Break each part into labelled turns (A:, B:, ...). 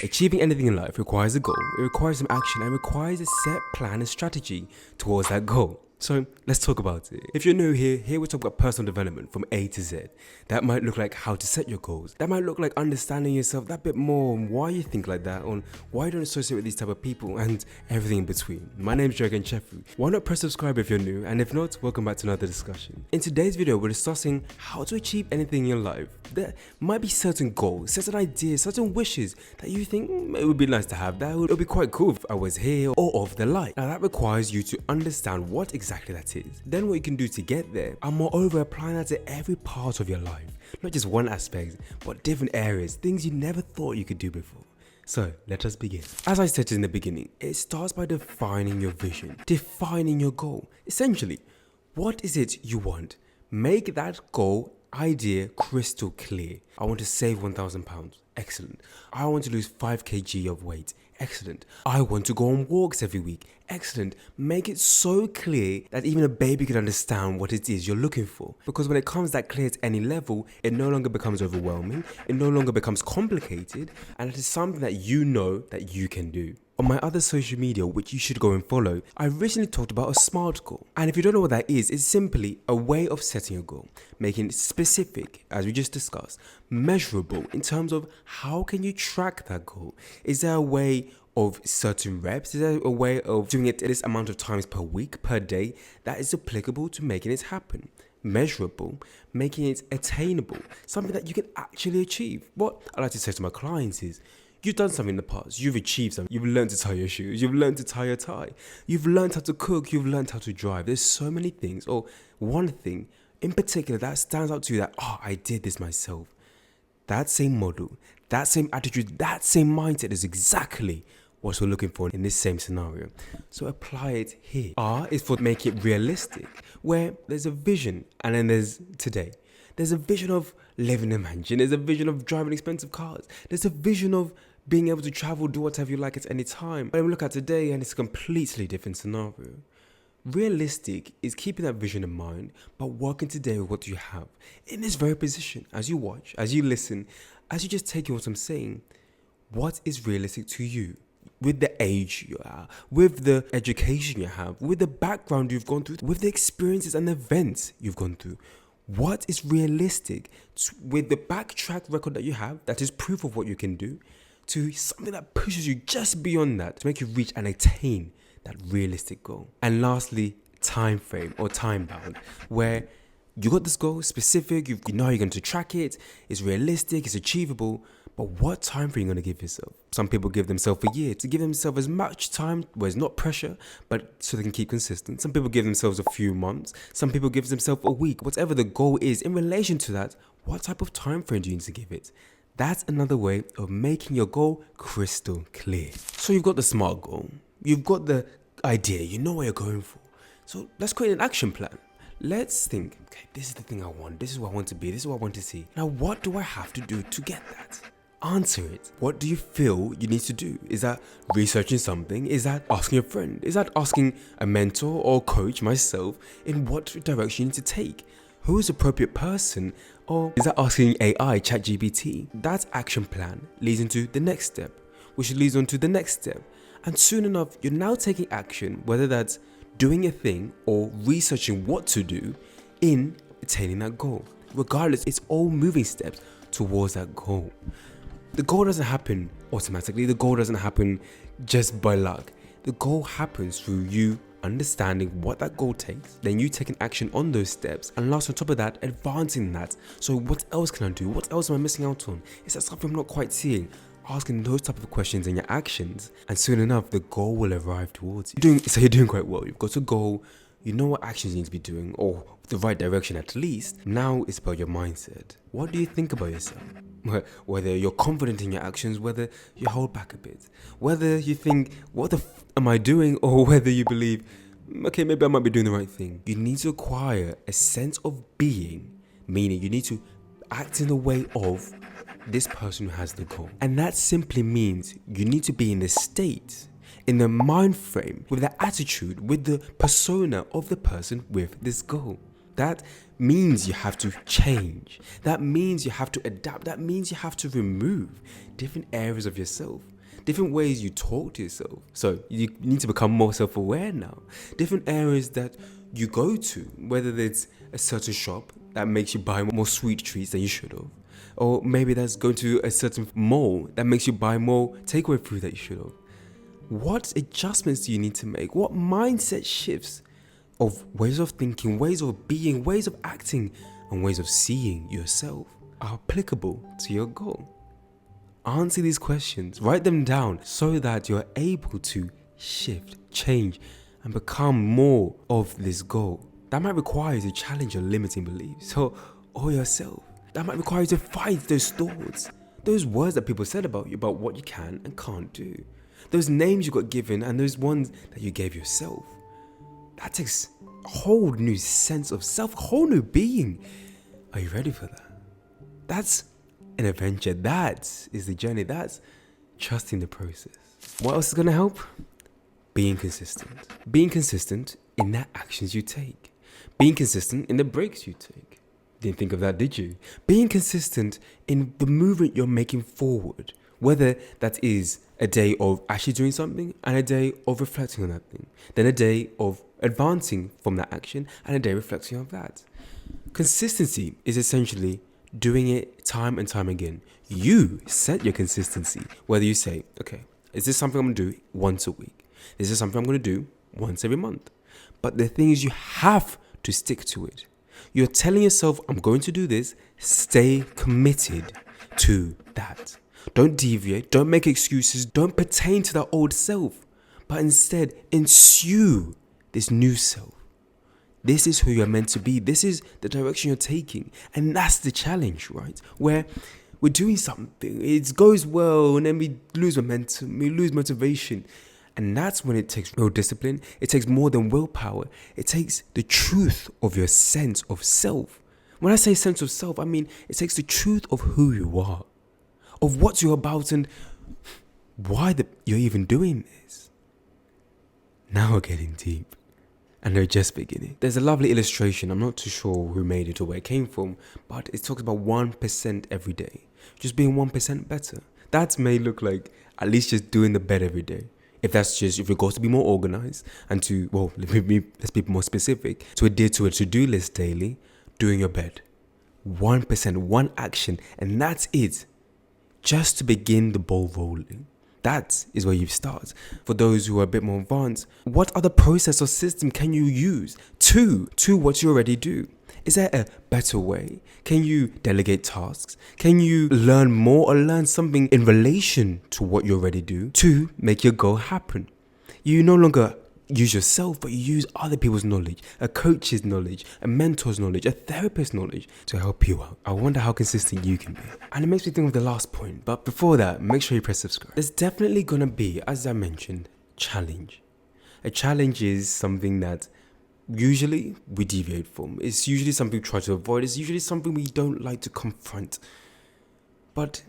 A: Achieving anything in life requires a goal, it requires some action, and requires a set plan and strategy towards that goal. So let's talk about it. If you're new here we talk about personal development from A to Z. That might look like how to set your goals. That might look like understanding yourself that bit more, on why you think like that, on why you don't associate with these type of people, and everything in between. My name's Kanchefu. Why not press subscribe if you're new, and if not, welcome back to another discussion. In today's video, we're discussing how to achieve anything in your life. There might be certain goals, certain ideas, certain wishes that you think it would be nice to have. It would be quite cool if I was here or of the like. Now that requires you to understand what exactly that is. Then what you can do to get there, and moreover applying that to every part of your life. Not just one aspect, but different areas, things you never thought you could do before. So let us begin. As I said in the beginning, it starts by defining your vision, defining your goal. Essentially, what is it you want? Make that goal idea crystal clear. I want to save £1,000. Excellent. I want to lose 5 kg of weight. Excellent. I want to go on walks every week. Excellent. Make it so clear that even a baby can understand what it is you're looking for. Because when it comes that clear at any level, it no longer becomes overwhelming, it no longer becomes complicated, and it is something that you know that you can do. On my other social media, which you should go and follow, I recently talked about a SMART goal. And if you don't know what that is, it's simply a way of setting a goal, making it specific, as we just discussed, measurable in terms of how can you track that goal. Is there a way of certain reps? Is there a way of doing it this amount of times per week, per day, that is applicable to making it happen? Measurable, making it attainable, something that you can actually achieve. What I like to say to my clients is, you've done something in the past, you've achieved something, you've learned to tie your shoes, you've learned to tie your tie, you've learned how to cook, you've learned how to drive. There's so many things, or one thing in particular that stands out to you that, I did this myself. That same model, that same attitude, that same mindset is exactly what we're looking for in this same scenario. So apply it here. R is for make it realistic, where there's a vision and then there's today. There's a vision of living in a mansion. There's a vision of driving expensive cars. There's a vision of being able to travel, do whatever you like at any time. But we look at today and it's a completely different scenario. Realistic is keeping that vision in mind, but working today with what you have. In this very position, as you watch, as you listen, as you just take in what I'm saying, what is realistic to you? With the age you are, with the education you have, with the background you've gone through, with the experiences and events you've gone through. What is realistic with the backtrack record that you have, that is proof of what you can do, to something that pushes you just beyond that to make you reach and attain that realistic goal. And lastly, time frame or time bound, where you got this goal specific, you know you're going to track it, it's realistic, it's achievable, but what time frame are you going to give yourself? Some people give themselves a year to give themselves as much time where it's not pressure, but so they can keep consistent. Some people give themselves a few months. Some people give themselves a week. Whatever the goal is, in relation to that, what type of time frame do you need to give it? That's another way of making your goal crystal clear. So you've got the SMART goal. You've got the idea. You know what you're going for. So let's create an action plan. Let's think, okay, this is the thing I want. This is what I want to be. This is what I want to see. Now, what do I have to do to get that? Answer it. What do you feel you need to do? Is that researching something? Is that asking a friend? Is that asking a mentor or coach, myself, in what direction you need to take? Who is the appropriate person? Or is that asking AI, ChatGPT? That action plan leads into the next step, which leads on to the next step. And soon enough, you're now taking action, whether that's doing a thing or researching what to do in attaining that goal. Regardless, it's all moving steps towards that goal. The goal doesn't happen automatically. The goal doesn't happen just by luck. The goal happens through you understanding what that goal takes, then you taking action on those steps, and last on top of that, advancing that. So what else can I do? What else am I missing out on? Is that something I'm not quite seeing? Asking those type of questions in your actions, and soon enough, the goal will arrive towards you. You're doing quite well. You've got a goal. You know what actions you need to be doing, or the right direction at least. Now it's about your mindset. What do you think about yourself? Whether you're confident in your actions, whether you hold back a bit, whether you think, what the am I doing? Or whether you believe, okay, maybe I might be doing the right thing. You need to acquire a sense of being, meaning you need to act in the way of this person who has the goal. And that simply means you need to be in the state, in the mind frame, with the attitude, with the persona of the person with this goal. That means you have to change. That means you have to adapt. That means you have to remove different areas of yourself, different ways you talk to yourself. So you need to become more self-aware now. Different areas that you go to, whether it's a certain shop that makes you buy more sweet treats than you should have, or maybe that's going to a certain mall that makes you buy more takeaway food that you should have. What adjustments do you need to make? What mindset shifts of ways of thinking, ways of being, ways of acting, and ways of seeing yourself are applicable to your goal? Answer these questions, write them down so that you're able to shift, change, and become more of this goal. That might require you to challenge your limiting beliefs or yourself. That might require you to fight those thoughts, those words that people said about you, about what you can and can't do, those names you got given and those ones that you gave yourself. That takes a whole new sense of self, a whole new being. Are you ready for that? That's an adventure. That is the journey. That's trusting the process. What else is going to help? Being consistent. Being consistent in the actions you take. Being consistent in the breaks you take. Didn't think of that, did you? Being consistent in the movement you're making forward. Whether that is a day of actually doing something and a day of reflecting on that thing. Then a day of advancing from that action and a day reflecting on that. Consistency is essentially doing it time and time again. You set your consistency. Whether you say, okay, is this something I'm going to do once a week? Is this something I'm going to do once every month? But the thing is, you have to stick to it. You're telling yourself, I'm going to do this. Stay committed to that. Don't deviate. Don't make excuses. Don't pertain to that old self. But instead, ensue this new self. This is who you're meant to be. This is the direction you're taking. And that's the challenge, right? Where we're doing something, it goes well, and then we lose momentum, we lose motivation. And that's when it takes real discipline. It takes more than willpower. It takes the truth of your sense of self. When I say sense of self, I mean it takes the truth of who you are, of what you're about, and why you're even doing this. Now we're getting deep. And they're just beginning. There's a lovely illustration. I'm not too sure who made it or where it came from, but it talks about 1% every day. Just being 1% better. That may look like at least just doing the bed every day. If your goal is to be more organized and let's be more specific, to adhere to a to-do list daily, doing your bed. 1%, one action, and that's it. Just to begin the ball rolling. That is where you start. For those who are a bit more advanced, what other process or system can you use to what you already do? Is there a better way? Can you delegate tasks? Can you learn more or learn something in relation to what you already do to make your goal happen? You no longer use yourself, but you use other people's knowledge, a coach's knowledge, a mentor's knowledge, a therapist's knowledge to help you out. I wonder how consistent you can be. And it makes me think of the last point. But before that, make sure you press subscribe. There's definitely going to be, as I mentioned, challenge. A challenge is something that usually we deviate from. It's usually something we try to avoid. It's usually something we don't like to confront. But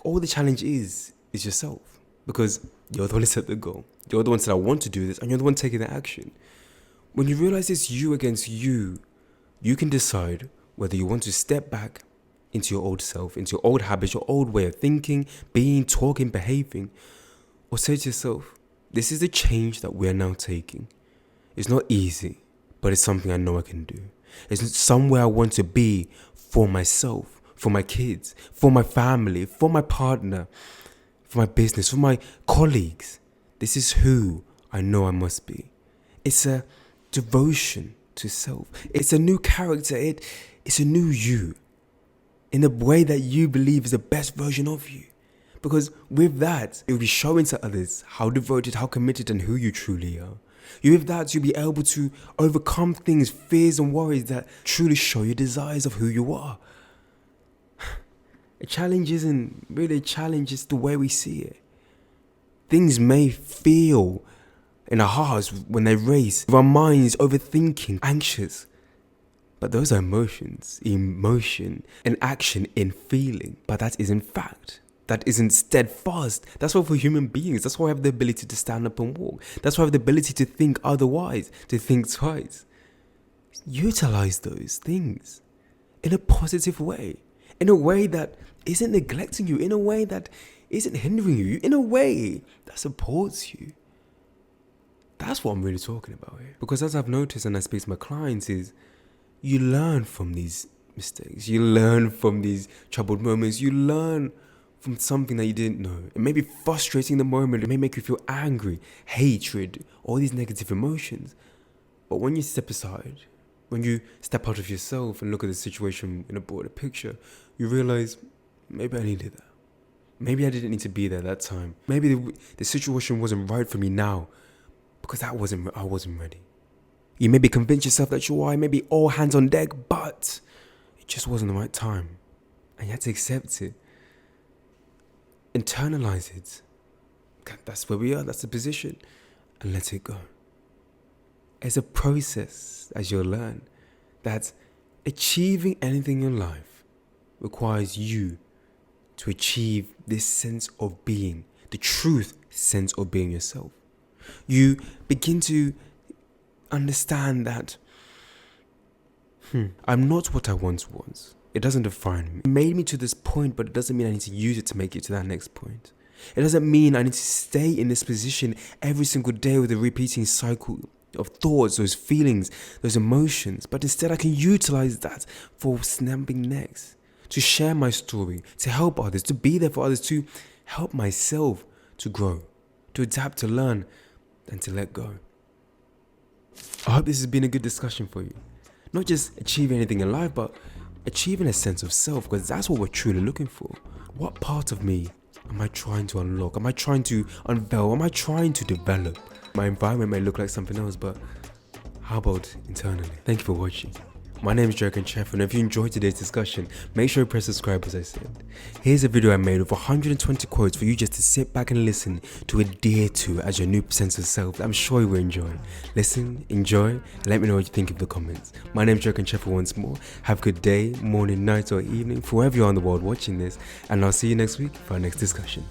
A: all the challenge is yourself. Because you're the one that set the goal. You're the one that said, I want to do this, and you're the one taking the action. When you realize it's you against you, you can decide whether you want to step back into your old self, into your old habits, your old way of thinking, being, talking, behaving, or say to yourself, this is the change that we're now taking. It's not easy, but it's something I know I can do. It's somewhere I want to be for myself, for my kids, for my family, for my partner, for my business, for my colleagues. This is who I know I must be. It's a devotion to self. It's a new character. It's a new you in a way that you believe is the best version of you. Because with that, you'll be showing to others how devoted, how committed, and who you truly are. With that, you'll be able to overcome things, fears, and worries that truly show your desires of who you are. A challenge isn't really a challenge, it's the way we see it. Things may feel in our hearts when they race, with our minds overthinking, anxious. But those are emotions, emotion, and action in feeling. But that isn't fact. That isn't steadfast. That's why for human beings, that's why we have the ability to stand up and walk. That's why we have the ability to think otherwise, to think twice. utilize those things in a positive way, in a way that isn't neglecting you, in a way that isn't hindering you, in a way that supports you. That's what I'm really talking about here. Because as I've noticed and I speak to my clients is, you learn from these mistakes. You learn from these troubled moments. You learn from something that you didn't know. It may be frustrating in the moment. It may make you feel angry, hatred, all these negative emotions. But when you step aside, when you step out of yourself and look at the situation in a broader picture, you realize, maybe I needed that. Maybe I didn't need to be there that time. Maybe the situation wasn't right for me now because I wasn't ready. You maybe convince yourself that you are, maybe all hands on deck, but it just wasn't the right time. And you had to accept it. Internalize it. That's where we are, that's the position. And let it go. It's a process, as you'll learn, that achieving anything in life requires you to achieve this sense of being, the truth sense of being yourself. You begin to understand that I'm not what I once was. It doesn't define me. It made me to this point, but it doesn't mean I need to use it to make it to that next point. It doesn't mean I need to stay in this position every single day with a repeating cycle of thoughts, those feelings, those emotions. But instead I can utilize that for snapping next, to share my story, to help others, to be there for others, to help myself to grow, to adapt, to learn, and to let go. I hope this has been a good discussion for you. Not just achieving anything in life, but achieving a sense of self, because that's what we're truly looking for. What part of me am I trying to unlock? Am I trying to unveil? Am I trying to develop? My environment may look like something else, but how about internally? Thank you for watching. My name is Kanchefu, and if you enjoyed today's discussion, make sure you press subscribe as I said. Here's a video I made of 120 quotes for you just to sit back and listen to, adhere to as your new sense of self. I'm sure you will enjoy. Listen, enjoy, and let me know what you think in the comments. My name is Kanchefu once more. Have a good day, morning, night, or evening, for wherever you are in the world watching this, and I'll see you next week for our next discussion.